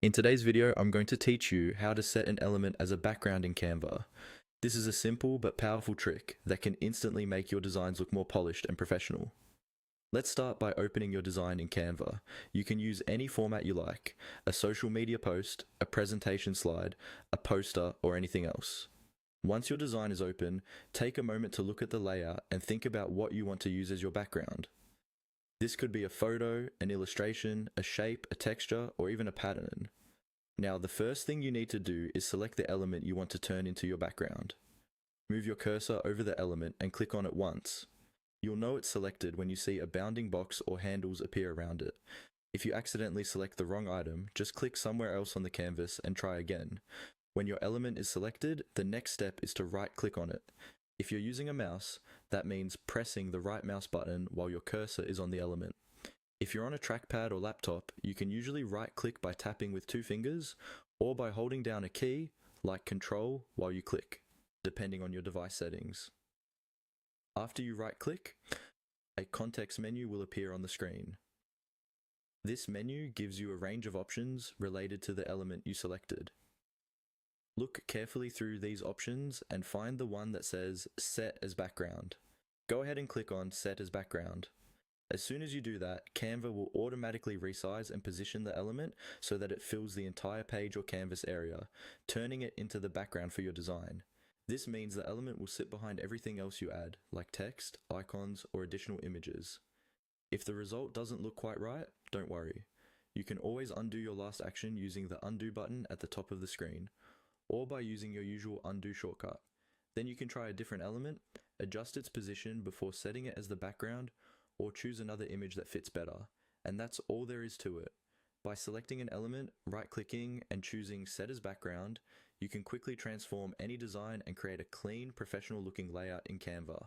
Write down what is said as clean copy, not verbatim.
In today's video, I'm going to teach you how to set an element as a background in Canva. This is a simple but powerful trick that can instantly make your designs look more polished and professional. Let's start by opening your design in Canva. You can use any format you like, a social media post, a presentation slide, a poster, or anything else. Once your design is open, take a moment to look at the layout and think about what you want to use as your background. This could be a photo, an illustration, a shape, a texture, or even a pattern. Now, the first thing you need to do is select the element you want to turn into your background. Move your cursor over the element and click on it once. You'll know it's selected when you see a bounding box or handles appear around it. If you accidentally select the wrong item, just click somewhere else on the canvas and try again. When your element is selected, the next step is to right-click on it. If you're using a mouse, that means pressing the right mouse button while your cursor is on the element. If you're on a trackpad or laptop, you can usually right-click by tapping with 2 fingers or by holding down a key like Control while you click, depending on your device settings. After you right-click, a context menu will appear on the screen. This menu gives you a range of options related to the element you selected. Look carefully through these options and find the one that says Set as Background. Go ahead and click on Set as Background. As soon as you do that, Canva will automatically resize and position the element so that it fills the entire page or canvas area, turning it into the background for your design. This means the element will sit behind everything else you add, like text, icons, or additional images. If the result doesn't look quite right, don't worry. You can always undo your last action using the undo button at the top of the screen, or by using your usual undo shortcut. Then you can try a different element, adjust its position before setting it as the background, or choose another image that fits better. And that's all there is to it. By selecting an element, right-clicking, and choosing Set as Background, you can quickly transform any design and create a clean, professional-looking layout in Canva.